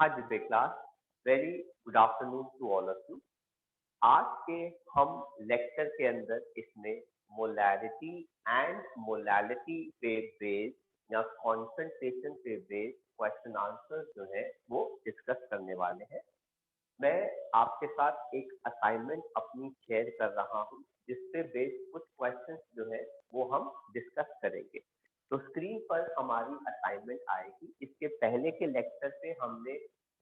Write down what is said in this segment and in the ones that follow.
हाँ जी पे class, very good afternoon to all of you. आज के हम लेक्चर के अंदर इसमें मोलैरिटी एंड मोलैलिटी पे बेस्ड या कॉन्सेंट्रेशन पे बेस्ड क्वेश्चन आंसर जो है वो डिस्कस करने वाले हैं। मैं आपके साथ एक असाइनमेंट अपनी शेयर कर रहा हूँ जिसपे बेस्ड कुछ क्वेश्चंस जो है वो हम डिस्कस करेंगे। तो स्क्रीन पर हमारी असाइनमेंट आएगी। इसके पहले के लेक्चर पे हमने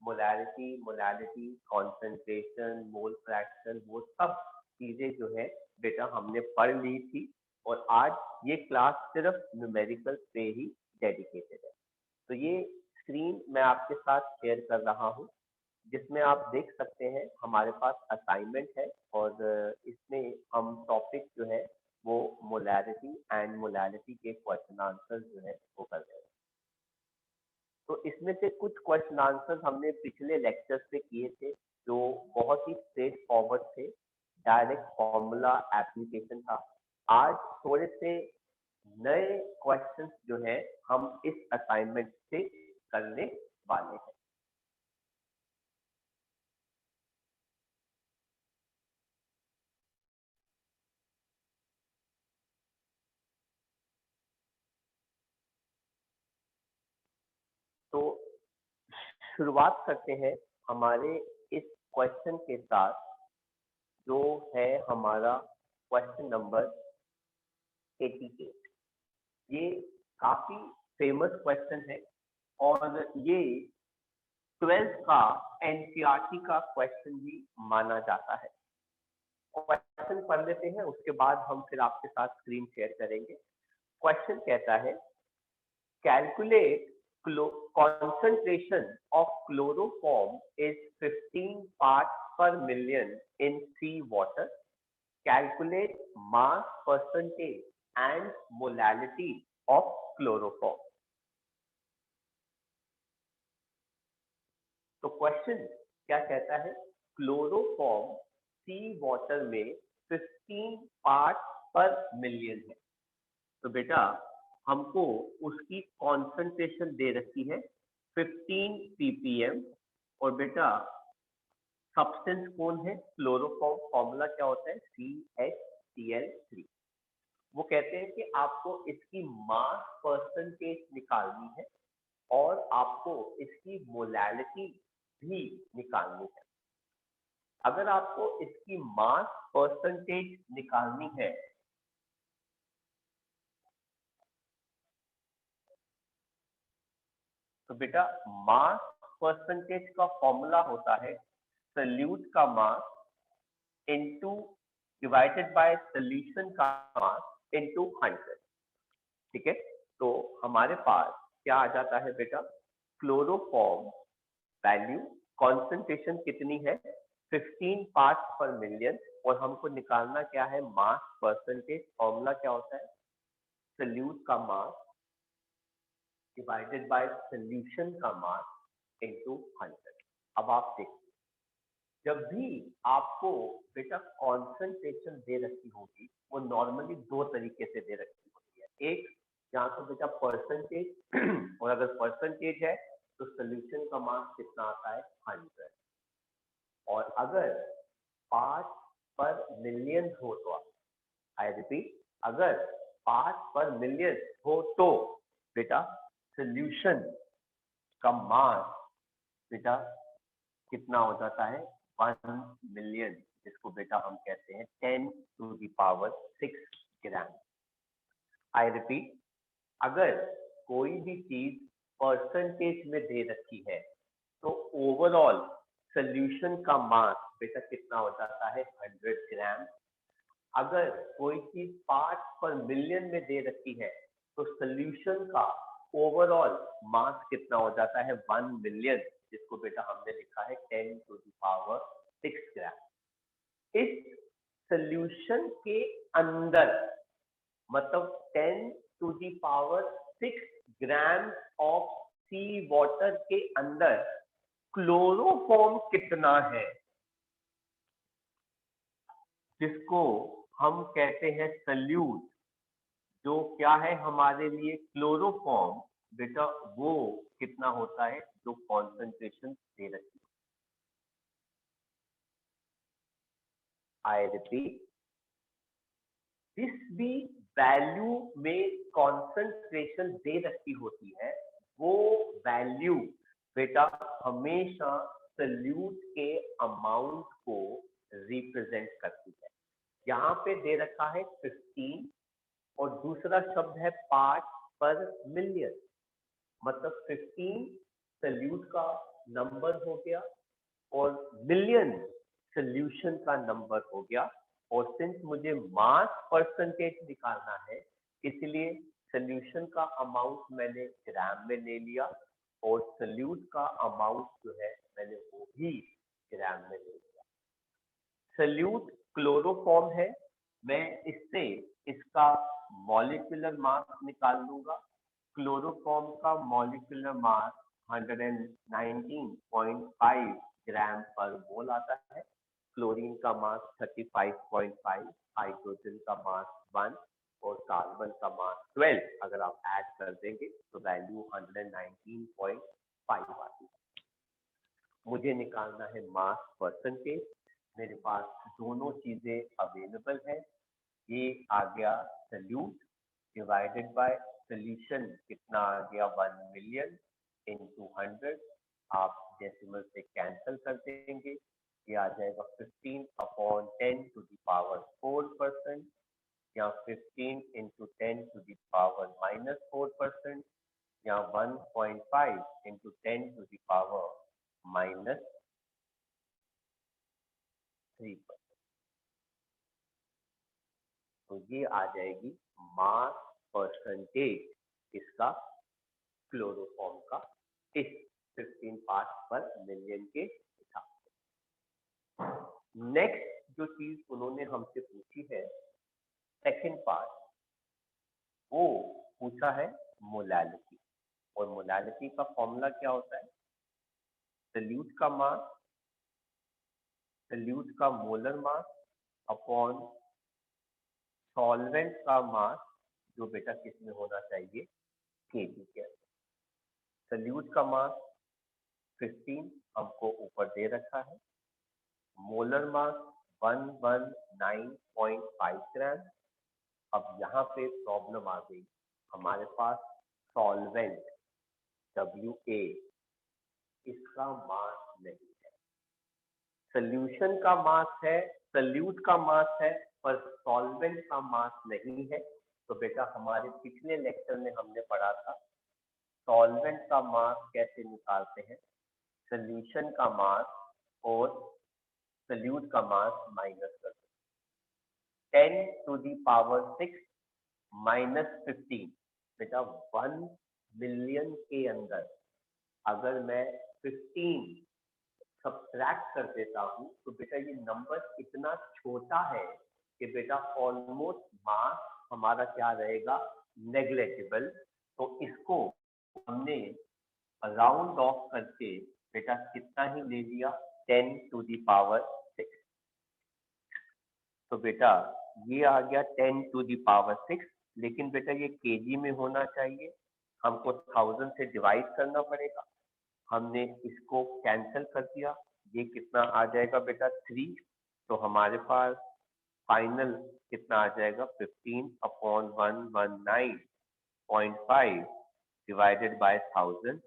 molarity, molality, concentration, mole fraction वो सब चीजें जो है बेटा हमने पढ़ ली थी, और आज ये क्लास सिर्फ न्यूमेरिकल पे ही डेडिकेटेड है। तो ये स्क्रीन मैं आपके साथ शेयर कर रहा हूँ जिसमें आप देख सकते हैं हमारे पास असाइनमेंट है, और इसमें हम टॉपिक जो है वो मोलैरिटी एंड मोलैलिटी के क्वेश्चन आंसर जो है वो कर रहे हैं। तो इसमें से कुछ क्वेश्चन आंसर हमने पिछले लेक्चर्स पे किए थे जो बहुत ही स्ट्रेट फॉरवर्ड थे, डायरेक्ट फॉर्मूला एप्लीकेशन था। आज थोड़े से नए क्वेश्चंस जो है हम इस असाइनमेंट से करने वाले हैं। तो शुरुआत करते हैं हमारे इस क्वेश्चन के साथ, जो है हमारा क्वेश्चन नंबर 88। ये काफी फेमस क्वेश्चन है और ये 12th का एनसीईआरटी का क्वेश्चन भी माना जाता है। क्वेश्चन पढ़ लेते हैं, उसके बाद हम फिर आपके साथ स्क्रीन शेयर करेंगे। क्वेश्चन कहता है, calculate concentration of chloroform is 15 parts per million in sea water. Calculate mass percentage and molality of chloroform. तो क्वेश्चन क्या कहता है, क्लोरोफॉर्म सी वाटर में 15 पार्ट पर मिलियन है। तो बेटा हमको उसकी कॉन्सेंट्रेशन दे रखी है 15 ppm, और बेटा सब्सटेंस कौन है, क्लोरोफॉर्म, फॉर्मूला क्या होता है CHCl3। वो कहते हैं कि आपको इसकी मास परसेंटेज निकालनी है और आपको इसकी मोलैलिटी भी निकालनी है। अगर आपको इसकी मास परसेंटेज निकालनी है तो बेटा मास परसेंटेज का फॉर्मूला होता है सल्यूट का mass into divided by solution का मास इनटू 100। ठीक है, तो हमारे पास क्या आ जाता है बेटा, क्लोरोफॉर्म वैल्यू कॉन्सेंट्रेशन कितनी है 15 पार्ट्स पर मिलियन, और हमको निकालना क्या है मास परसेंटेज। फॉर्मूला क्या होता है सल्यूट का मास डिवाइडेड बाय सॉल्यूशन का मास इनटू 100। अब आप देखिए, जब भी आपको बेटा कॉन्सेंट्रेशन दे रखी होगी वो नॉर्मली दो तरीके से दे रखी होती है। एक, यहाँ तो बेटा परसेंटेज, और अगर परसेंटेज है तो सोल्यूशन का मास कितना आता है 100, और अगर पार्ट पर मिलियन हो तो, आई रिपीट, अगर पार्ट पर मिलियन हो तो बेटा सोल्यूशन का मास बेटा कितना हो जाता है 1 मिलियन, जिसको बेटा हम कहते हैं 10⁶ ग्राम। आई रिपीट, अगर कोई भी चीज परसेंटेज में दे रखी है तो ओवरऑल सोल्यूशन का मास बेटा कितना हो जाता है 100 ग्राम। अगर कोई चीज पार्ट पर मिलियन में दे रखी है तो सोल्यूशन का ओवरऑल मास कितना हो जाता है 1 मिलियन, जिसको बेटा हमने लिखा है 10⁶ ग्राम। इस सोल्यूशन के अंदर मतलब 10⁶ ग्राम ऑफ सी वाटर के अंदर क्लोरोफॉर्म कितना है, जिसको हम कहते हैं सल्यूट, जो क्या है हमारे लिए क्लोरोफॉर्म बेटा वो कितना होता है जो कॉन्सेंट्रेशन दे रखी है। आई रिपीट, जिस भी वैल्यू में कॉन्सेंट्रेशन दे रखी होती है वो वैल्यू बेटा हमेशा सल्यूट के अमाउंट को रिप्रेजेंट करती है। यहाँ पे दे रखा है 15 और दूसरा शब्द है पार्ट पर मिलियन, मतलब 15 सल्यूट का नंबर हो गया और मिलियन सोल्यूशन का नंबर हो गया। और सिंस मुझे मास परसेंटेज निकालना है इसलिए सोल्यूशन का अमाउंट मैंने ग्राम में ले लिया और सोल्यूट का अमाउंट जो है मैंने वो भी ग्राम में ले लिया। सोल्यूट क्लोरोफॉर्म है, मैं इससे इसका मॉलिक्यूलर मास निकाल लूंगा। क्लोरोफॉर्म का मॉलिक्यूलर मास 119.5 ग्राम पर मोल आता है। क्लोरीन का मास 35.5, हाइड्रोजन का मास 1 और कार्बन का मास 12। अगर आप ऐड कर देंगे तो वैल्यू 119.5 आती है। मुझे निकालना है मास परसेंटेज। मेरे पास दोनों चीजें अवेलेबल है। ये आ गया सल्यूट डिवाइडेड बाय सोल्यूशन, कितना आ गया 1 मिलियन इंटू 100। आप डेसिमल से कैंसिल कर देंगे, ये आ जाएगा 15/10⁴% या 15 इंटू 10⁻⁻⁴% या 1.5 इंटू 10⁻⁻3%। तो ये आ जाएगी मास परसेंटेज इसका क्लोरोफॉर्म का इस 15 पार्ट पर मिलियन के हिसाब से। नेक्स्ट जो चीज उन्होंने हमसे पूछी है सेकंड पार्ट, वो पूछा है मोलैलिटी। और मोलैलिटी का फॉर्मूला क्या होता है? सल्यूट का मास, सल्यूट का मोलर मास अपॉन सॉल्वेंट का मास, जो बेटा किसमें होना चाहिए? केजी के अंदर। सल्यूट का मास 15 हमको ऊपर दे रखा है, मोलर मास 119.5 ग्राम। अब यहाँ पे प्रॉब्लम आ गई, हमारे पास सॉल्वेंट WA इसका मास नहीं है। सॉल्यूशन का मास है, सल्यूट का मास है, पर सॉल्वेंट का मास नहीं है। तो बेटा हमारे पिछले लेक्चर में हमने पढ़ा था सॉल्वेंट का मास कैसे निकालते हैं। सॉल्यूशन का मास और सल्यूट का मास माइनस कर 10⁻⁶ माइनस 15। बेटा 1 मिलियन के अंदर अगर मैं 15 सब्ट्रैक्ट कर देता हूँ तो बेटा ये नंबर इतना छोटा है कि बेटा ऑलमोस्ट मास हमारा क्या रहेगा? नेग्लेक्टेबल। तो इसको हमने राउंड ऑफ करके बेटा कितना ही ले लिया? 10⁻⁶। तो बेटा ये आ गया 10⁻⁶, लेकिन बेटा ये केजी में होना चाहिए, हमको 1000 से डिवाइड करना पड़ेगा। हमने इसको कैंसिल कर दिया, ये कितना आ जाएगा बेटा? 3। तो हमारे पास फाइनल कितना आ जाएगा? 15/119.5 डिवाइडेड बाय 1000।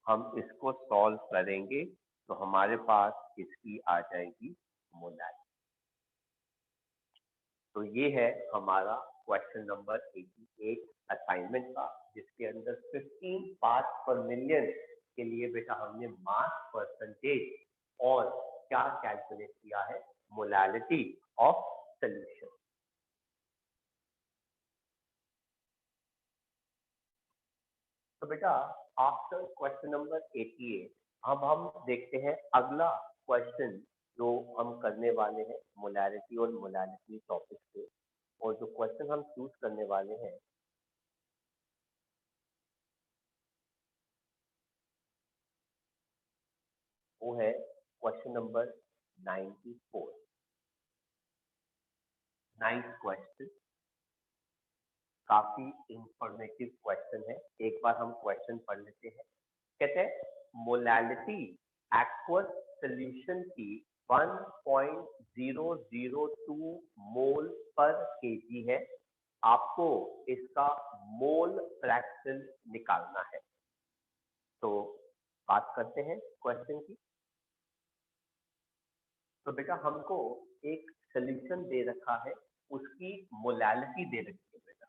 हम इसको सॉल्व करेंगे तो हमारे पास इसकी आ जाएगी मोलैलिटी। तो ये है हमारा क्वेश्चन नंबर 88 असाइनमेंट का, जिसके अंदर 15 पार्ट्स पर मिलियन के लिए बेटा हमने मास परसेंटेज और क्या कैलकुलेट किया है? Molality of solution. तो बेटा आफ्टर क्वेश्चन नंबर 88 अब हम देखते हैं अगला क्वेश्चन जो हम करने वाले हैं मोलैलिटी और मोलैलिटी टॉपिक पे। और जो क्वेश्चन हम चूज करने वाले हैं वो है क्वेश्चन नंबर 94। Nice question. काफी इंफॉर्मेटिव क्वेश्चन है, एक बार हम क्वेश्चन पढ़ लेते हैं। कहते हैं मोलैलिटी एक्वस सॉल्यूशन की 1.002 मोल पर केजी है। आपको इसका मोल फ्रैक्शन निकालना है। तो बात करते हैं क्वेश्चन की। तो बेटा हमको एक सॉल्यूशन दे रखा है, उसकी मोलैलिटी दे रखी है बेटा।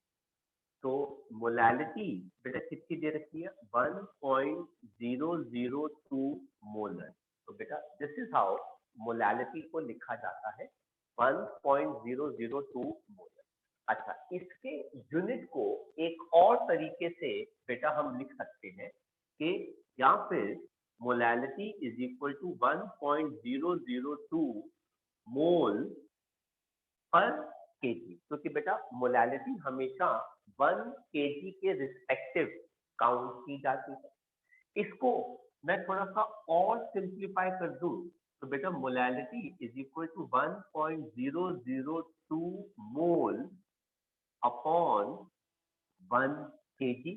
तो मोलैलिटी बेटा कितनी दे रखी है? 1.002 मोलर। तो बेटा दिस इज हाउ मोलैलिटी को लिखा जाता है, 1.002 मोलर। अच्छा, इसके यूनिट को एक और तरीके से बेटा हम लिख सकते हैं कि या फिर मोलैलिटी इज इक्वल टू 1.002 मोल पर केजी, क्योंकि बेटा मोलैलिटी हमेशा 1 केजी के रिस्पेक्टिव काउंट की जाती है। इसको मैं थोड़ा सा और सिंप्लीफाई कर दूं तो बेटा molality is equal to 1.002 mole upon 1 KG.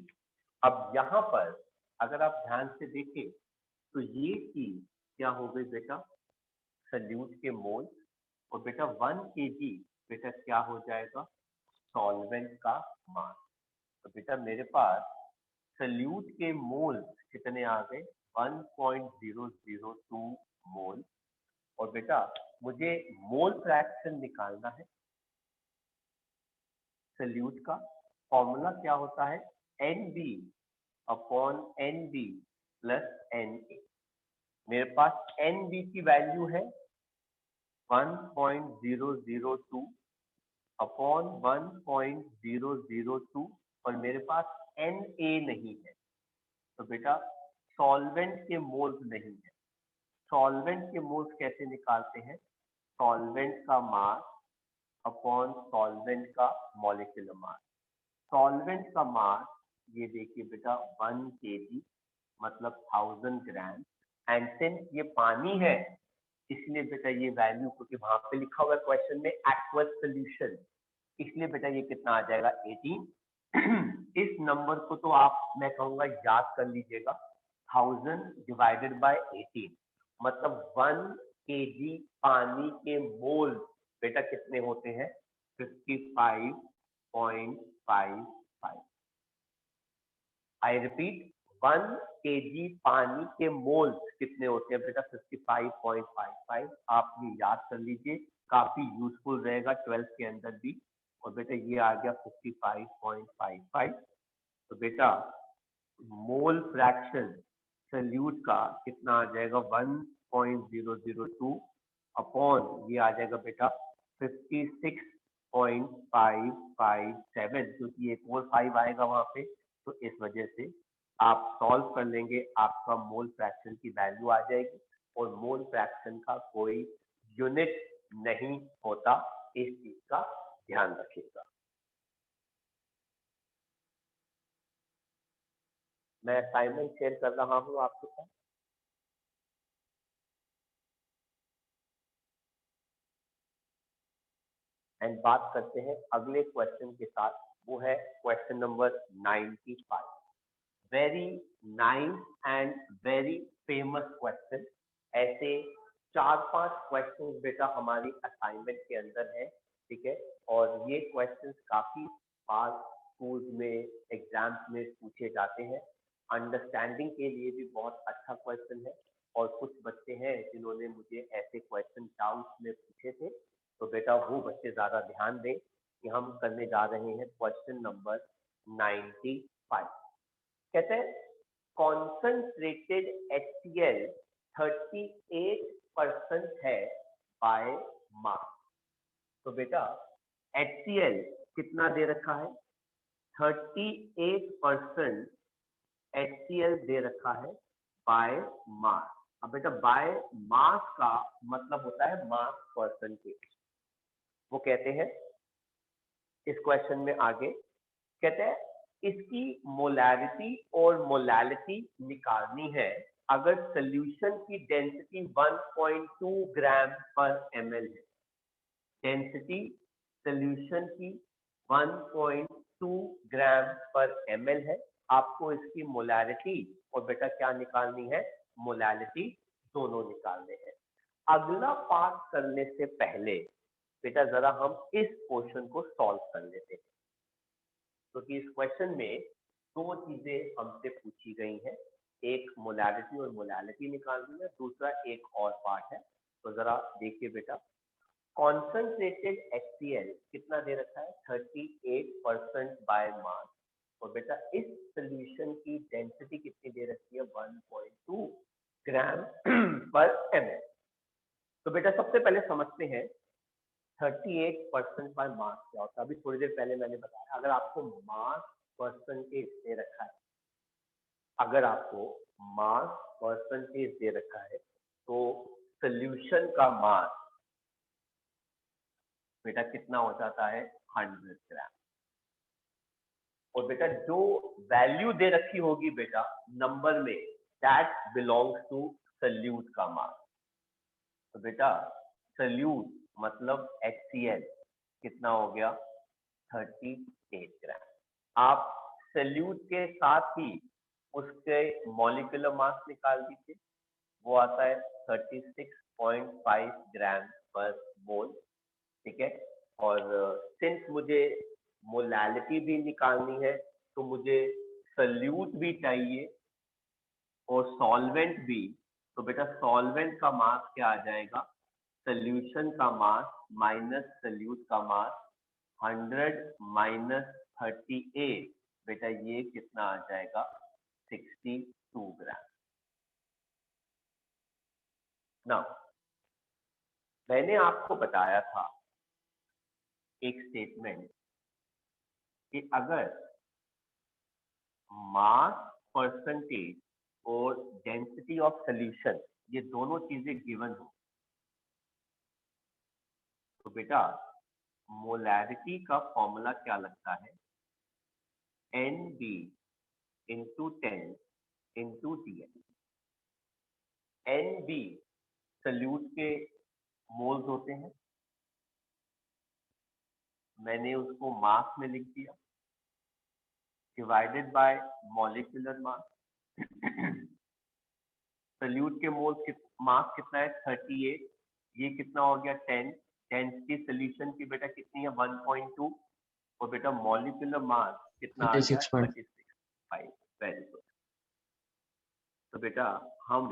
अब यहाँ पर अगर आप ध्यान से देखें तो ये चीज क्या हो गई बेटा? सल्यूट के मोल। और बेटा 1 केजी बेटा क्या हो जाएगा? सॉल्वेंट का मास। तो बेटा मेरे पास सल्यूट के मोल कितने आ गए? 1.002 मोल। और बेटा मुझे मोल फ्रैक्शन निकालना है। सल्यूट का फॉर्मूला क्या होता है? NB upon NB plus NA। मेरे पास NB की वैल्यू है 1.002 अपॉन 1.002 और मेरे पास Na नहीं है। तो बेटा सॉल्वेंट के मोल्स नहीं है। सॉल्वेंट के मोल्स कैसे निकालते हैं? सॉल्वेंट का मास अपॉन सॉल्वेंट का मॉलिक्यूलर मास। सॉल्वेंट का मास ये देखिए बेटा 1 केजी मतलब 1000 ग्राम। एंड सिंस ये पानी है इसलिए बेटा ये वैल्यू, क्योंकि वहां पे लिखा हुआ है क्वेश्चन में एक्वस सॉल्यूशन, इसलिए बेटा ये कितना आ जाएगा? 18। इस नंबर को तो आप मैं कहूंगा याद कर लीजिएगा, 1000 डिवाइडेड बाय 18 मतलब 1 केजी पानी के मोल बेटा कितने होते हैं? 55.55। आई रिपीट, 1 केजी पानी के मोल्स कितने होते हैं बेटा? 55.55। आप ये याद कर लीजिए, काफी यूजफुल रहेगा 12th के अंदर भी। और बेटा ये आ गया 55.55। तो बेटा मोल फ्रैक्शन सल्यूट का कितना आ जाएगा? 1.002 अपॉन ये आ जाएगा बेटा 56.557, क्योंकि एक और 5 आएगा वहां पे, तो इस वजह से आप सॉल्व कर लेंगे, आपका मोल फ्रैक्शन की वैल्यू आ जाएगी। और मोल फ्रैक्शन का कोई यूनिट नहीं होता, इस चीज का ध्यान रखिएगा। मैं असाइनमेंट शेयर कर रहा हूं आपके साथ। एंड बात करते हैं अगले क्वेश्चन के साथ, वो है question number 95। Very nice and very famous question. ऐसे 4-5 क्वेश्चन बेटा हमारी असाइनमेंट के अंदर है, ठीक है। और ये क्वेश्चन काफी बार स्कूल में एग्जाम्स में पूछे जाते हैं। अंडरस्टैंडिंग के लिए भी बहुत अच्छा क्वेश्चन है। और कुछ बच्चे हैं जिन्होंने मुझे ऐसे क्वेश्चन डाउट्स में पूछे थे, तो बेटा वो बच्चे ज्यादा ध्यान दें कि हम करने जा रहे हैं क्वेश्चन नंबर 95। कहते हैं कॉन्सेंट्रेटेड HCl 38% है बाय मास। तो बेटा HCl कितना दे रखा है? 38% HCl दे रखा है बाय मास। अब बेटा बाय मास का मतलब होता है मास परसेंटेज। वो कहते हैं इस क्वेश्चन में आगे, कहते हैं इसकी मोलैरिटी और मोलैलिटी निकालनी है अगर सॉल्यूशन की डेंसिटी 1.2 ग्राम पर ml है। डेंसिटी सॉल्यूशन की 1.2 ग्राम पर ml है। आपको इसकी मोलैरिटी और बेटा क्या निकालनी है, मोलैलिटी दोनों निकालने हैं। अगला पार्ट करने से पहले बेटा जरा हम इस क्वेश्चन को सॉल्व कर लेते हैं, क्योंकि इस क्वेश्चन में दो चीजें हमसे पूछी गई हैं, एक मोलैरिटी और मोलैलिटी निकालनी है, दूसरा एक और पार्ट है। तो जरा देखिए बेटा, कॉन्सेंट्रेटेड HCl कितना दे रखा है, 38% बाय मास। और बेटा इस सोल्यूशन की डेंसिटी कितनी दे रखी है, 1.2 ग्राम पर ml। तो बेटा सबसे पहले समझते हैं 38% बाय मास क्या होता है। अभी थोड़ी देर पहले मैंने बताया, अगर आपको मास परसेंटेज दे रखा है, अगर आपको मास परसेंटेज दे रखा है, तो सोल्यूशन का मास बेटा कितना हो जाता है, 100 ग्राम। और बेटा जो वैल्यू दे रखी होगी बेटा नंबर में, दैट बिलोंग्स टू सोल्यूट का मास। तो बेटा सोल्यूट मतलब HCl कितना हो गया, 38 ग्राम। आप सोल्यूट के साथ ही उसके मॉलिक्यूलर मास निकाल दीजिए, वो आता है 36.5 ग्राम पर मोल, ठीक है। और सिंस मुझे मोलैलिटी भी निकालनी है, तो मुझे सोल्यूट भी चाहिए और सॉल्वेंट भी। तो बेटा सॉल्वेंट का मास क्या आ जाएगा, सोल्यूशन का मास माइनस सोल्यूट का मास, 100 माइनस 38, बेटा ये कितना आ जाएगा, 62 ग्राम। ना मैंने आपको बताया था एक स्टेटमेंट कि अगर मास परसेंटेज और डेंसिटी ऑफ सोल्यूशन ये दोनों चीजें गिवन हो, तो बेटा मोलैरिटी का फॉर्मूला क्या लगता है, NB into 10 into DN। NB solute के मोल्स होते हैं, मैंने उसको मास में लिख दिया, divided by molecular mass. Solute के मोल्स मास कितना है, 38, ये कितना हो गया, 10। डेंसिटी सोल्यूशन की बेटा कितनी है, 1.2। और बेटा मॉलिक्यूलर मास कितना आ गया, 36.5। Very good. तो बेटा हम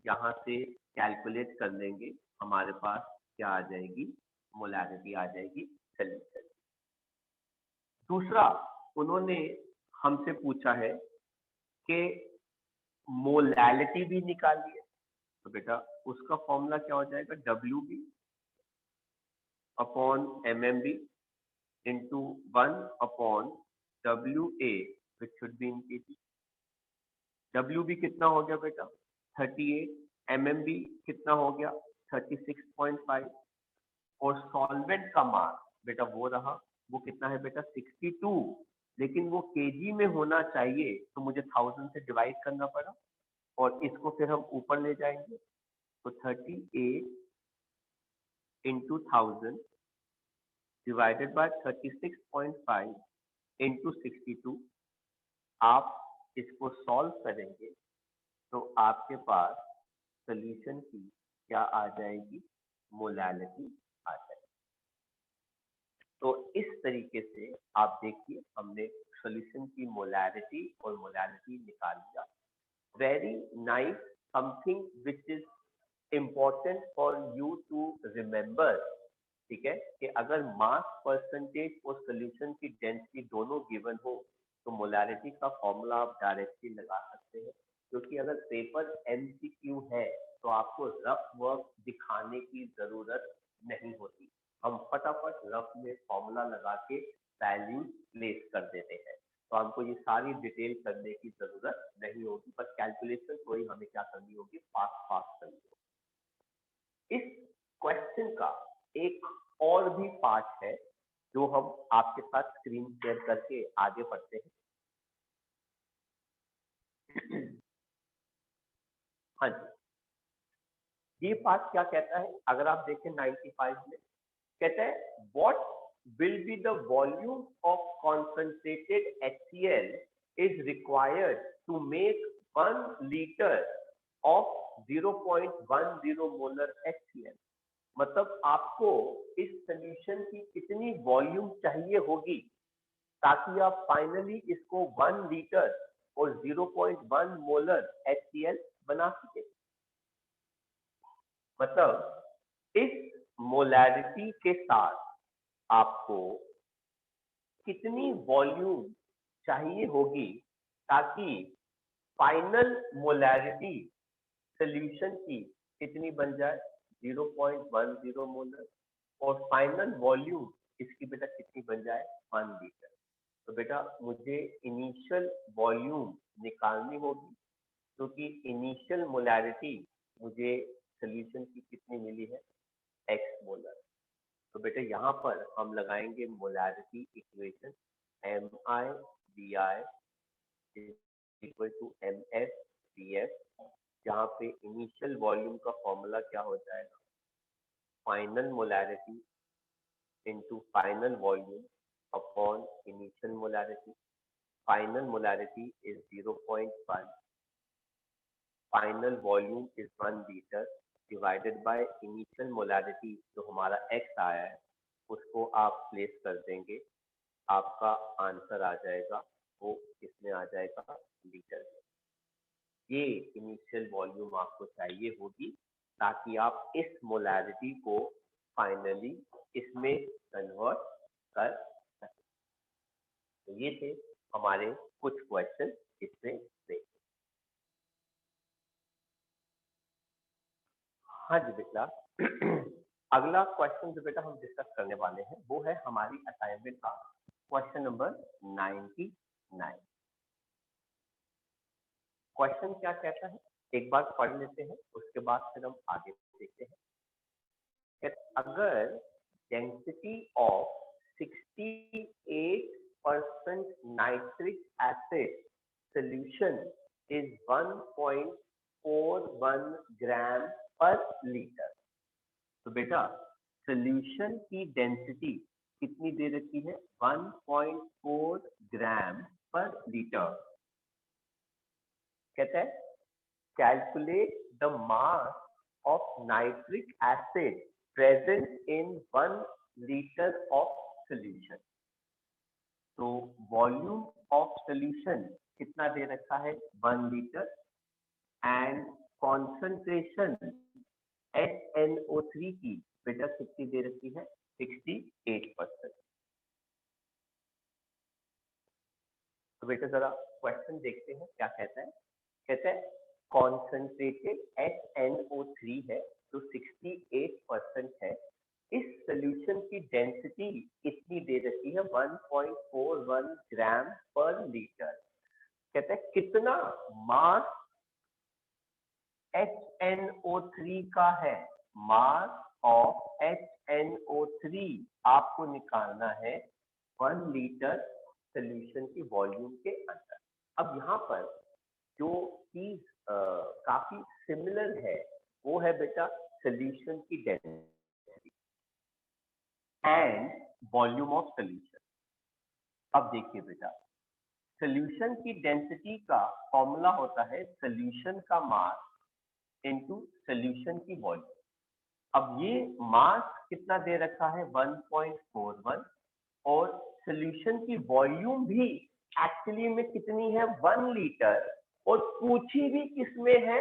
यहाँ से कैलकुलेट कर लेंगे, हमारे पास क्या आ जाएगी, मोलैरिटी आ जाएगी सोल्यूशन। दूसरा उन्होंने हमसे पूछा है कि मोलैलिटी भी निकालिए। तो बेटा उसका फॉर्मूला क्या हो जाएगा, WB upon MMB into 1 upon WA which should be in kg। WB कितना हो गया बेटा, 38, MMB कितना हो गया, 36.5। और सॉल्वेंट का मास बेटा वो रहा, वो कितना है बेटा, 62। लेकिन वो केजी में होना चाहिए, तो मुझे 1000 से डिवाइड करना पड़ा, और इसको फिर हम ऊपर ले जाएंगे। तो 38 इंटू 1000 डिवाइडेड बाय 36.5 इंटू 62। आप इसको सॉल्व करेंगे तो आपके पास सोल्यूशन की क्या आ जाएगी, मोलैलिटी आ जाएगी। तो इस तरीके से आप देखिए हमने सोल्यूशन की मोलैरिटी और मोलैलिटी निकाल लिया। Very nice, something which is important for you to remember, ठीक है, कि अगर मास परसेंटेज और सोल्यूशन की डेंसिटी दोनों गिवन हो, तो मोलैरिटी का फॉर्मूला आप डायरेक्टली लगा सकते हैं। क्योंकि अगर पेपर MCQ है, तो आपको रफ वर्क दिखाने की जरूरत नहीं होती, हम फटाफट रफ में फॉर्मूला लगा के वैल्यू प्लेस कर देते हैं। तो हमको ये सारी डिटेल करने की जरूरत नहीं होगी, बस कैलकुलेशन कोई हमें क्या करनी होगी, फास्ट फास्ट करनी होगी। इस क्वेश्चन का एक और भी पार्ट है जो हम आपके साथ स्क्रीन शेयर करके आगे बढ़ते हैं। हाँ जी, ये पार्ट क्या कहता है, अगर आप देखें 95 में कहता है, what will be the volume of concentrated HCl is required to make 1 liter of 0.10 molar HCl। मतलब आपको इस सोल्यूशन की कितनी वॉल्यूम चाहिए होगी ताकि आप फाइनली इसको 1 लीटर और 0.1 मोलर HCl बना सके। मतलब इस मोलैरिटी के साथ आपको कितनी वॉल्यूम चाहिए होगी ताकि फाइनल मोलैरिटी सोल्यूशन की कितनी बन जाए 0.10 मोलर और फाइनल वॉल्यूम इसकी बेटा कितनी बन जाए 1 लीटर। तो बेटा मुझे इनिशियल वॉल्यूम निकालनी होगी क्योंकि इनिशियल मोलैरिटी मुझे सोल्यूशन की कितनी मिली है x मोलर। तो बेटा यहाँ पर हम लगाएंगे molarity equation MI/DI equal to MF/DF, जहाँ पे इनिशियल वॉल्यूम का फॉर्मूला क्या हो जाएगा final molarity into final volume upon initial molarity. Final molarity is 0.1, final volume is 1 litre divided by initial molarity जो हमारा x आया है उसको आप प्लेस कर देंगे, आपका आंसर आ जाएगा वो किसमें आ जाएगा लीटर में। ये इनिशियल वॉल्यूम आपको चाहिए होगी ताकि आप इस मोलैरिटी को फाइनली इसमें कन्वर्ट कर सकें। तो ये थे हमारे कुछ क्वेश्चन इसमें से। हाँ जी बेटा अगला क्वेश्चन जो बेटा हम डिस्कस करने वाले हैं वो है हमारी असाइनमेंट का क्वेश्चन नंबर 99। क्वेश्चन क्या कहता है एक बार पढ़ लेते हैं, उसके बाद फिर हम आगे देखते हैं। अगर density of 68% nitric acid solution is 1.41 ग्राम पर लीटर। तो बेटा सॉल्यूशन की डेंसिटी कितनी दे रखी है 1.4 ग्राम पर लीटर। कहता है calculate the mass of nitric acid present in 1 litre of solution. तो वॉल्यूम ऑफ सॉल्यूशन कितना दे रखा है 1 लीटर एंड कॉन्सेंट्रेशन HNO3 की बेटा कितनी दे रखी है 68%। तो बेटा जरा क्वेश्चन देखते हैं क्या कहता है। कहता है कॉन्सेंट्रेटेड HNO3 है जो 68% है, इस सोल्यूशन की डेंसिटी कितनी दे रखी है 1.41 ग्राम पर लीटर। कहता है कितना मास HNO3 का है, मास ऑफ HNO3 आपको निकालना है 1 लीटर सोल्यूशन की वॉल्यूम के अंदर। अब यहाँ पर जो चीज काफी सिमिलर है वो है बेटा सोल्यूशन की density and volume of solution. अब देखिए बेटा सोल्यूशन की डेंसिटी का फॉर्मूला होता है सोल्यूशन का मास इनटू सोल्यूशन की वॉल्यूम। अब ये मास कितना दे रखा है 1.41 और सोल्यूशन की वॉल्यूम भी एक्चुअली में कितनी है 1 लीटर और पूछी भी किसमें है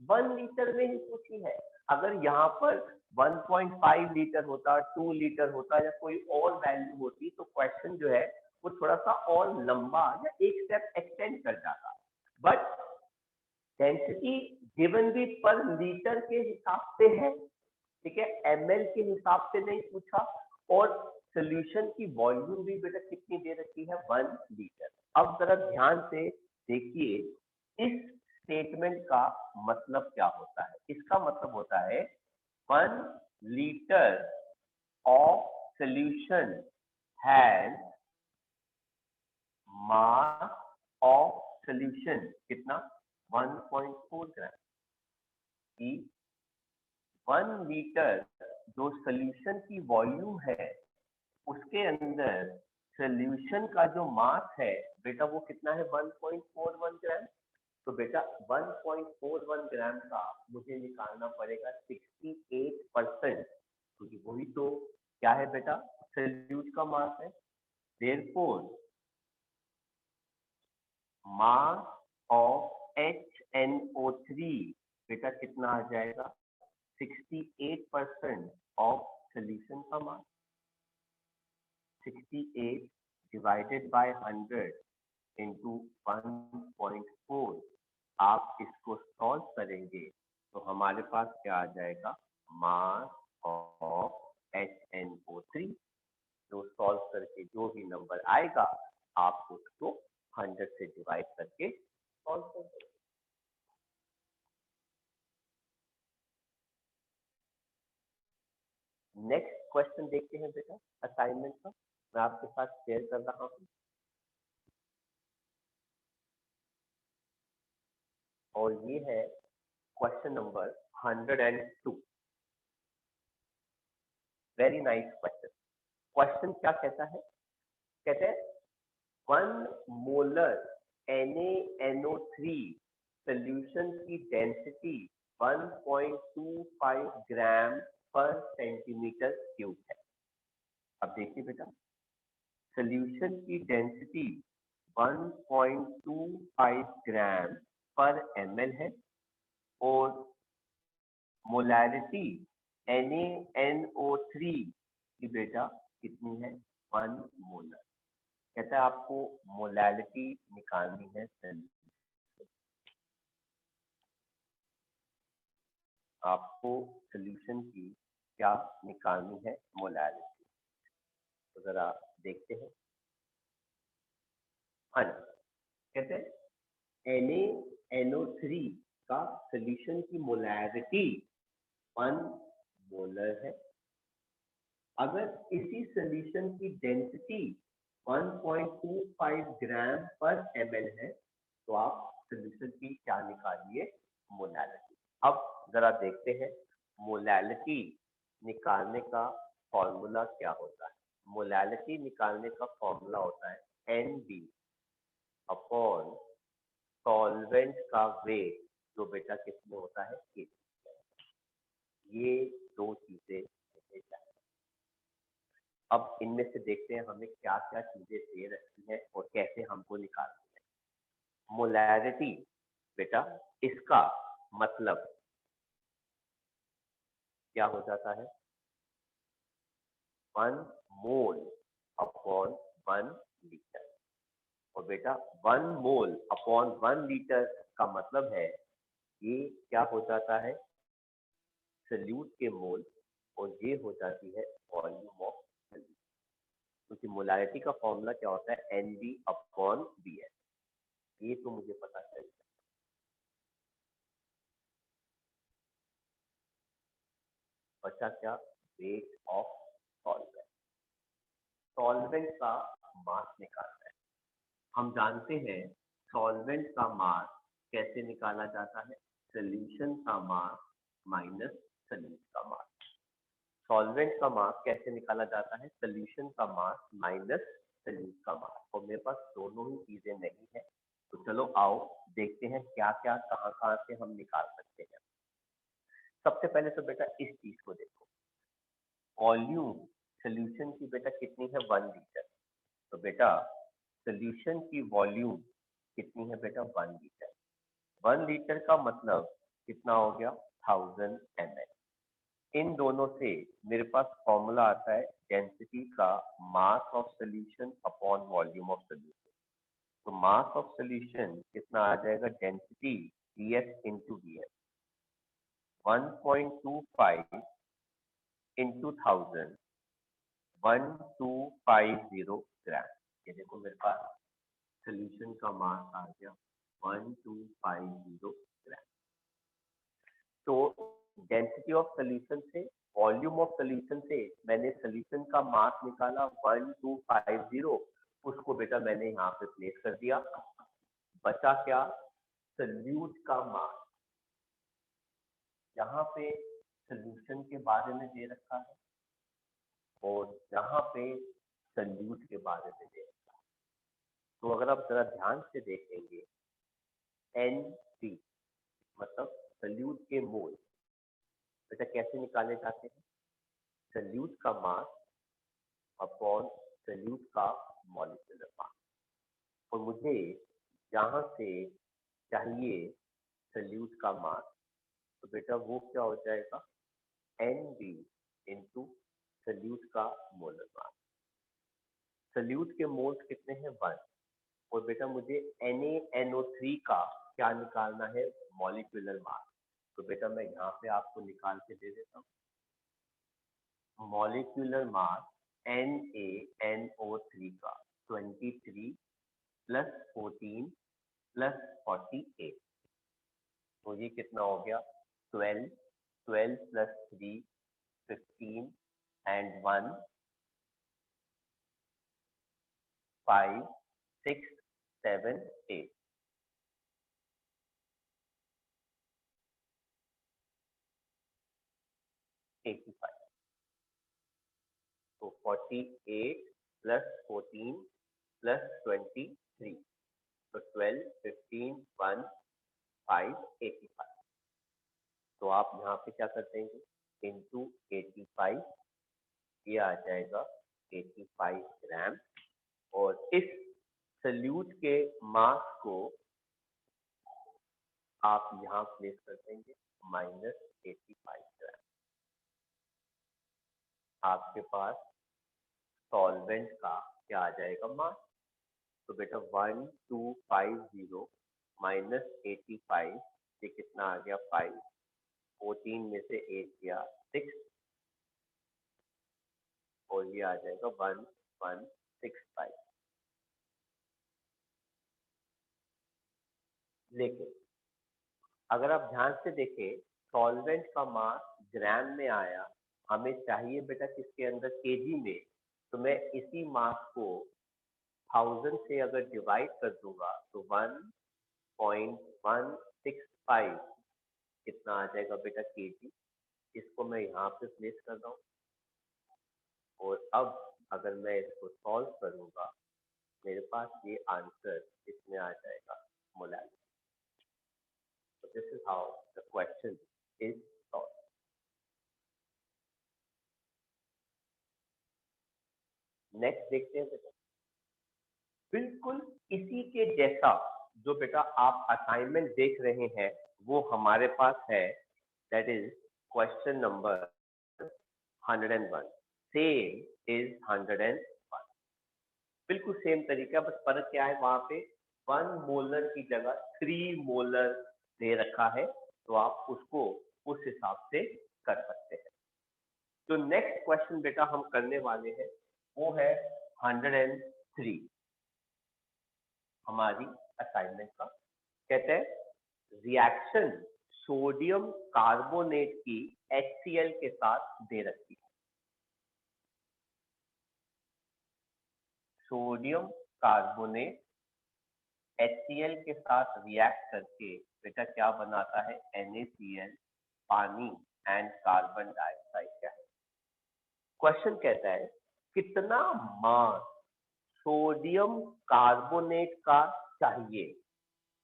1 लीटर में ही पूछी है। अगर यहाँ पर 1.5 लीटर होता 2 लीटर होता या कोई और वैल्यू होती तो क्वेश्चन जो है वो थोड़ा सा और लंबा या एक स्टेप एक्सटेंड कर जाता। बट डेंसिटी गिवन भी पर लीटर के हिसाब से है, ठीक है, ml के हिसाब से नहीं पूछा और सोल्यूशन की वॉल्यूम भी बेटा कितनी दे रखी है 1 लीटर। अब जरा ध्यान से देखिए इस स्टेटमेंट का मतलब क्या होता है। इसका मतलब होता है 1 litre of solution has mass of solution कितना 1.4 ग्राम। 1 लीटर जो सोल्यूशन की वॉल्यूम है उसके अंदर सोल्यूशन का जो मास है बेटा वो कितना है 1.41 ग्राम। तो बेटा 1.41 ग्राम का मुझे निकालना पड़ेगा 68%, क्योंकि वही तो क्या है बेटा सोल्यूट का मास है। देयरफॉर मास ऑफ HNO3 बेटा कितना आ जाएगा 68% ऑफ सोल्यूशन का मास। 68 डिवाइडेड बाय 100 इंटू 1.4, आप इसको सॉल्व करेंगे तो हमारे पास क्या आ जाएगा मास ऑफ HNO3। जो सॉल्व करके जो भी नंबर आएगा आप उसको 100 से डिवाइड करके सॉल्व कर देंगे। नेक्स्ट क्वेश्चन देखते हैं बेटा असाइनमेंट का, मैं आपके साथ शेयर कर रहा हूं और ये है question number 102। Very nice question. Question क्या कहता है, कहते हैं 1 मोलर NaNO3 सोल्यूशन की डेंसिटी 1.25 ग्राम पर सेंटीमीटर क्यूब है। अब देखिए बेटा सोल्यूशन की डेंसिटी 1.25 ग्राम पर ml है और मोलैरिटी NaNO3 की बेटा कितनी है 1 मोलर। कहता है आपको मोलैरिटी निकालनी है आपको सोल्यूशन की क्या निकालनी है मोलैरिटी। तो जरा देखते हैं। हाँ कहते हैं NaNO3 का सोल्यूशन की मोलैरिटी 1 मोलर है। अगर इसी सोल्यूशन की डेंसिटी 1.25 ग्राम पर ml है तो आप सोल्यूशन की क्या निकालिए मोलैरिटी। अब जरा देखते हैं मोलैरिटी निकालने का फॉर्मूला क्या होता है। मोलैरिटी निकालने का फॉर्मूला होता है NB अपॉन सॉल्वेंट का वेट जो बेटा किसमें होता है K। ये दो चीजें अब इनमें से देखते हैं हमें क्या क्या चीजें दे रखी है और कैसे हमको निकालनी है। मोलैरिटी बेटा इसका मतलब क्या हो जाता है 1 मोल अपॉन 1 लीटर। और बेटा 1 मोल अपॉन 1 लीटर का मतलब है ये क्या हो जाता है सोल्यूट के मोल और ये हो जाती है वॉल्यूम ऑफ सोल्यूट। क्योंकि मोलैरिटी का फॉर्मूला क्या होता है NB अपॉन BS, ये तो मुझे पता चल। बचा क्या वेट ऑफ सॉल्वेंट। सॉल्वेंट का मास निकालना है। हम जानते हैं सॉल्वेंट का मास कैसे निकाला जाता है सोल्यूशन का मास माइनस सोल्यूट का मास। सॉल्वेंट का मास कैसे निकाला जाता है सोल्यूशन का मास माइनस सोल्यूट का मास। और मेरे पास दोनों ही चीजें नहीं है तो चलो आओ देखते हैं क्या क्या कहाँ से हम निकाल सकते हैं। सबसे पहले तो बेटा इस चीज को देखो वॉल्यूम सोल्यूशन की बेटा कितनी है 1 लीटर। तो बेटा सोल्यूशन की वॉल्यूम कितनी है बेटा 1 लीटर। 1 लीटर का मतलब कितना हो गया 1000 ml। इन दोनों से मेरे पास फॉर्मूला आता है डेंसिटी का mass of solution upon volume of solution. तो मास ऑफ सोल्यूशन कितना आ जाएगा density DS into DS 1.25 into 1000 1250 ग्राम। ये देखो मेरे पास सोल्यूशन का मास आ गया 1250 ग्राम। तो डेंसिटी ऑफ सोल्यूशन से वॉल्यूम ऑफ सोल्यूशन से मैंने सोल्यूशन का मास निकाला 1250, उसको बेटा मैंने यहाँ पे प्लेस कर दिया। बचा क्या सोल्यूट का मास। यहाँ पे सोल्यूशन के बारे में दे रखा है और जहाँ पे सल्यूट के बारे में दे रखा है। तो अगर आप जरा ध्यान से देखेंगे, NC मतलब सल्यूट के मोल बेटा कैसे निकाले जाते हैं? सल्यूट का मास अपॉन सल्यूट का मॉलिक्यूलर मास। और मुझे यहाँ से चाहिए सल्यूट का मास, तो बेटा वो क्या हो जाएगा? NB इंटू सल्यूट का मोलर मास। सल्यूट के मोल्स कितने हैं? 1। और बेटा मुझे NaNO3 का क्या निकालना है? Molecular mass. तो बेटा मैं यहाँ पे आपको निकाल के दे देता हूँ। मॉलिक्यूलर मास NaNO3 का 23 प्लस 14 प्लस 48, तो ये कितना हो गया? 12, 12 प्लस 3 15 एंड 1 5 6 7 8, तो 48 प्लस 14 प्लस 23, तो 12 15 1 5 85। तो आप यहाँ पे क्या कर देंगे? इंटू 85, ये आ जाएगा 85 ग्राम। और इस सल्यूट के मास को आप यहाँ प्लेस कर देंगे -85 ग्राम। आपके पास सॉल्वेंट का क्या आ जाएगा? मास। तो बेटा 1250 -85, ये कितना आ गया? 5। 14 में से 8 गया 6, और ये आ जाएगा 1165। लेकिन अगर आप ध्यान से देखें, सॉल्वेंट का मास ग्राम में आया, हमें चाहिए बेटा किसके अंदर? केजी में। तो मैं इसी मास को 1000 से अगर डिवाइड कर दूंगा तो 1.165 कितना आ जाएगा बेटा? केजी। इसको मैं यहाँ पे प्लेस कर रहा हूँ। और अब अगर मैं इसको सॉल्व करूंगा, मेरे पास ये आंसर इसमें आ जाएगा, molality. So this is how the question is solved. Next देखते हैं बेटा, बिल्कुल इसी के जैसा जो बेटा आप असाइनमेंट देख रहे हैं वो हमारे पास है, that is question number 101। Same is 101, बिल्कुल सेम तरीका, बस फर्क क्या है? वहां पे 1 मोलर की जगह 3 मोलर दे रखा है, तो आप उसको उस हिसाब से कर सकते हैं। तो नेक्स्ट क्वेश्चन बेटा हम करने वाले हैं वो है 103, हमारी असाइनमेंट का। कहते हैं रिएक्शन सोडियम कार्बोनेट की HCl के साथ दे रखी है। सोडियम कार्बोनेट HCl के साथ रिएक्ट करके बेटा क्या बनाता है? NaCl, पानी एंड कार्बन डाइऑक्साइड क्या है। क्वेश्चन कहता है कितना मास सोडियम कार्बोनेट का चाहिए।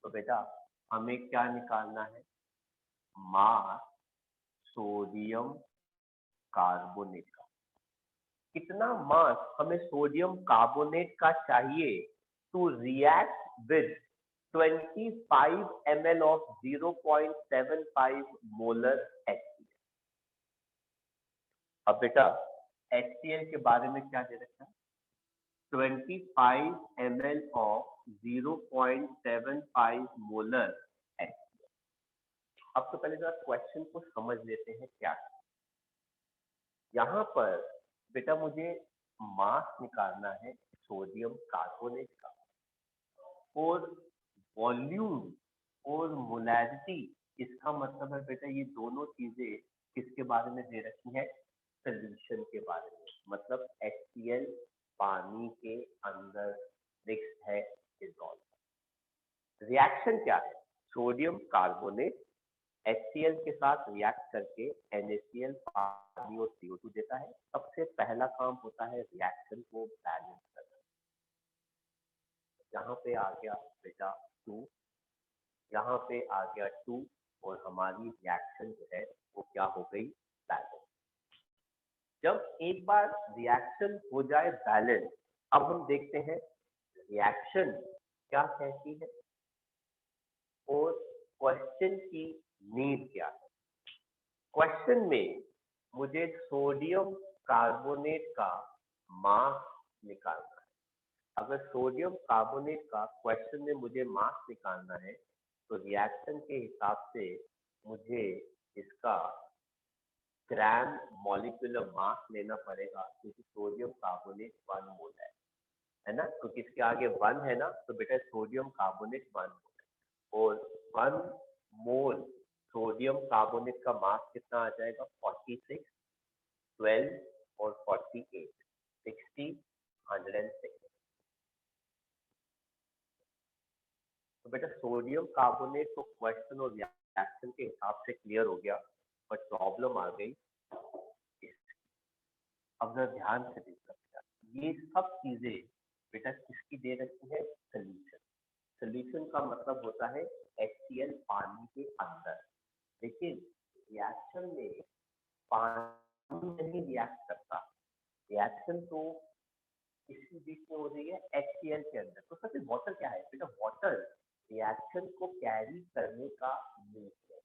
तो बेटा हमें क्या निकालना है? मास सोडियम कार्बोनेट का। कितना मास हमें सोडियम कार्बोनेट का चाहिए to react with 25 ml of 0.75 molar HCl। अब बेटा HCl के बारे में क्या दे रखा है? 25 ml of 0.75 molar HCl। अब तो पहले जरा क्वेश्चन को समझ लेते हैं क्या है। यहाँ पर बेटा मुझे मास निकालना है सोडियम कार्बोनेट का, और वॉल्यूम और मोलैरिटी, इसका मतलब है बेटा ये दोनों चीजें किसके बारे में दे रखी है? सोल्यूशन के बारे में। मतलब HCl पानी के अंदर मिक्स है, डिसॉल्व। रिएक्शन क्या है? सोडियम कार्बोनेट HCl के साथ रिएक्ट करके NaCl पानी और CO2 देता है। सबसे पहला काम होता है रिएक्शन को बैलेंस करना। यहाँ पे आ गया बेटा 2, यहाँ पे आ गया 2 और हमारी रिएक्शन जो है वो क्या हो गई, बैलेंस। जब एक बार रिएक्शन हो जाए बैलेंस, अब हम देखते हैं रिएक्शन क्या कहती है और क्वेश्चन की नीड क्या है। क्वेश्चन में मुझे सोडियम कार्बोनेट का मास निकालना है। अगर सोडियम कार्बोनेट का क्वेश्चन में मुझे मास निकालना है तो रिएक्शन के हिसाब से मुझे इसका ग्राम मॉलिक्यूलर मास लेना पड़ेगा, क्योंकि सोडियम कार्बोनेट 1 मोल है ना, क्योंकि इसके आगे 1 है ना, तो बेटा सोडियम कार्बोनेट 1 मोल है और 1 मोल सोडियम कार्बोनेट का मास कितना आ जाएगा, 46, 12 और 48, 60, 106। तो बेटा सोडियम कार्बोनेट तो क्वेश्चन और रिएक्शन के हिसाब से क्लियर हो गया, बट प्रॉब्लम आ गई। अब जरा ध्यान से देख सकते हैं, ये सब चीजें बेटा किसकी दे रखी है, सोल्यूशन। सोल्यूशन का मतलब होता है HCl पानी के अंदर, लेकिन रिएक्शन में पानी नहीं रिएक्ट करता, रिएक्शन तो इसी बीच में हो रही है HCl के अंदर। तो सबसे वाटर क्या है बेटा, वाटर रिएक्शन को कैरी करने का मीन्स है।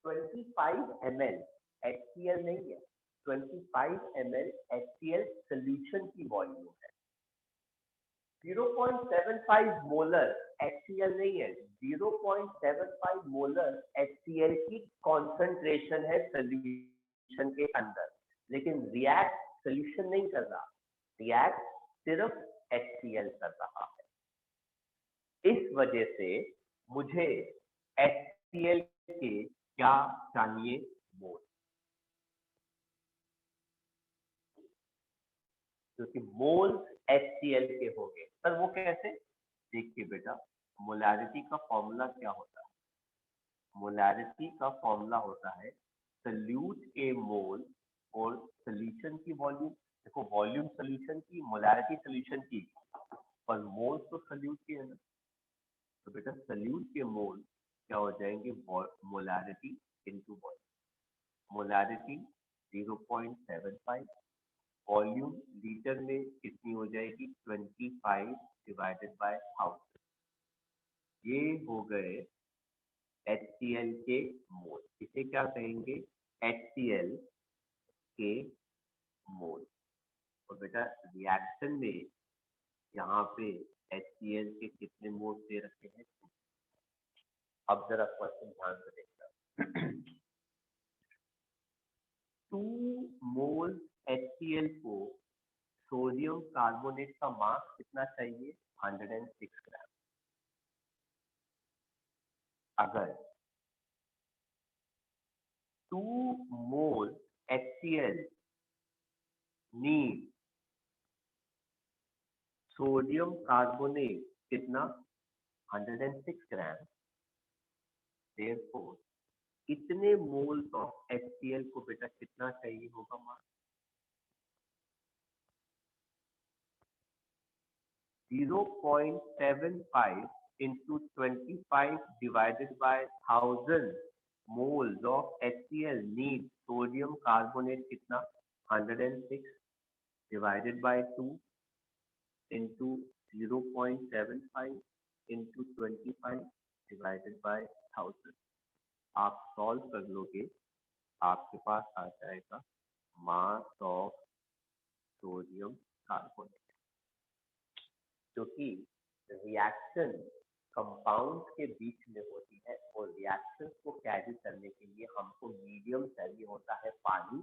25 ml HCl नहीं है, 25 ml HCl सोल्यूशन की वॉल्यूम है। 0.75 मोलर HCl नहीं है, 0.75 मोलर HCl की कॉन्सेंट्रेशन है सोल्यूशन के अंदर, लेकिन रिएक्ट सोल्यूशन नहीं कर रहा, रिएक्ट सिर्फ HCl कर रहा है। इस वजह से मुझे HCl के क्या चाहिए, मोल, क्योंकि मोल HCl के होंगे। पर वो कैसे, देखिए बेटा मोलारिटी का फॉर्मूला क्या होता है, मोलारिटी का फॉर्मूला होता है सल्यूट के मोल और सोल्यूशन की वॉल्यूम। देखो वॉल्यूम सोल्यूशन की, मोलारिटी सोल्यूशन की, पर मोल तो सल्यूट के है ना, तो बेटा सल्यूट के मोल क्या हो जाएंगे, molarity into volume. Molarity 0.75, volume litre में कितनी हो जाएगी, 25 डिवाइडेड बाय 1000। ये हो गए HCl के मोल, इसे क्या कहेंगे, HCl के मोल। और बेटा रिएक्शन में यहाँ पे HCl के कितने मोल दे रखे हैं। अब जरा क्वेश्चन ध्यान से देखना। 2 मोल HCl को सोडियम कार्बोनेट का मास कितना चाहिए, 106 ग्राम। अगर 2 मोल HCl नीड सोडियम कार्बोनेट कितना, 106 ग्राम, देयरफॉर कितने मोल्स ऑफ HCl को बेटा कितना चाहिए होगा मास, 0.75 into 25 divided by 1000 moles of HCl need sodium carbonate कितना, 106 divided by 2 into 0.75 into 25 divided by 1000। आप सॉल्व कर लोगे, आपके पास आ जाएगा मास ऑफ सोडियम कार्बोनेट, क्योंकि रिएक्शन कंपाउंड के बीच में होती है और रिएक्शन को कैरी करने के लिए हमको मीडियम चाहिए होता है, पानी।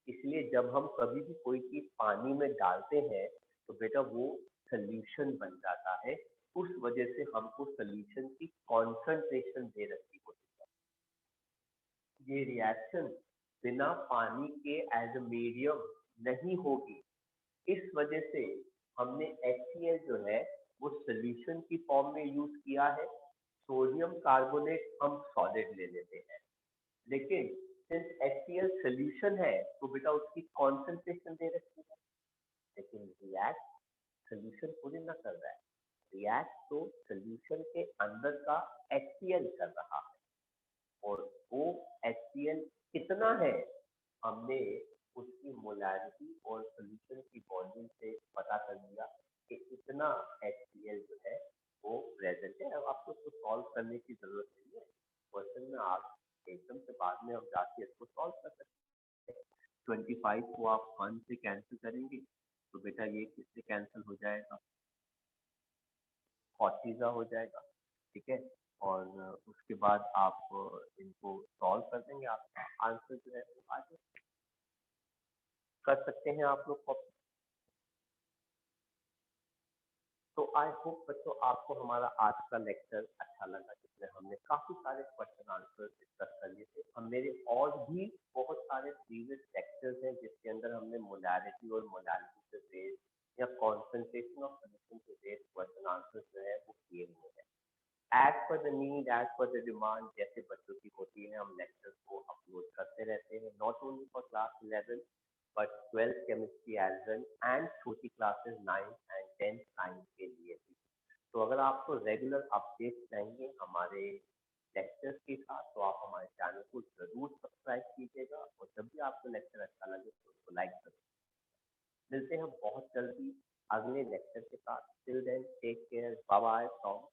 इसलिए जब हम कभी भी कोई चीज पानी में डालते हैं तो बेटा वो सोल्यूशन बन जाता है, उस वजह से हमको सोल्यूशन की कॉन्सेंट्रेशन दे रखी होती है। ये रिएक्शन बिना पानी के एज ए मीडियम नहीं होगी, इस वजह से हमने HCl जो है वो सोल्यूशन की फॉर्म में यूज किया है, सोडियम कार्बोनेट हम सॉलिड ले लेते हैं, लेकिन सिंस HCl सोल्यूशन है तो बेटा उसकी कॉन्सेंट्रेशन दे रखी है, लेकिन रिएक्ट सोल्यूशन पूरी ना कर रहा है, रिएक्ट तो सोल्यूशन के अंदर का HCl कर रहा है। और वो HCl कितना है, हमने उसकी मोलैरिटी और सोल्यूशन की वॉल्यूम से पता कर लिया कि इतना HCl जो है वो प्रेजेंट है। अब आपको उसको सॉल्व करने की जरूरत नहीं है, क्वेश्चन में आप एकदम से बाद में हम जाके इसको सॉल्व कर सकते हैं। 25 को आप 1 से कैंसिल करेंगे तो बेटा ये किससे कैंसिल हो जाएगा, 40 का हो जाएगा, ठीक है। और उसके बाद आप इनको सॉल्व कर देंगे, आपका आंसर जो है वो आ जाएगा। कर सकते हैं आप लोग। तो आई होप बच्चों आपको हमारा आज का लेक्चर अच्छा लगा, जिसमें हमने काफी सारे क्वेश्चन आंसर डिस्कस कर लिए थे। हम मेरे और भी बहुत सारे प्रीवियस लेक्चर्स हैं जिसके अंदर हमने मोलैरिटी और मोलैलिटी से बेस्ड या कॉन्सेंट्रेशन ऑफ सोल्यूशन से बेस्ड क्वेश्चन आंसर जो है वो किए हुए हैं। As per the need, as per the demand जैसे बच्चों की होती है, हम लेक्चर्स को अपलोड करते रहते हैं, not only for class 11 but 12th chemistry as well and छोटी classes 9th and 10th science के लिए भी। तो अगर आपको रेगुलर अपडेट चाहिए हमारे लेक्चर्स के साथ तो आप हमारे चैनल को जरूर सब्सक्राइब कीजिएगा, और जब भी आपको लेक्चर अच्छा लगे तो उसको लाइक करें। मिलते हैं बहुत जल्दी अगले लेक्चर के साथ। Till then take care, bye bye from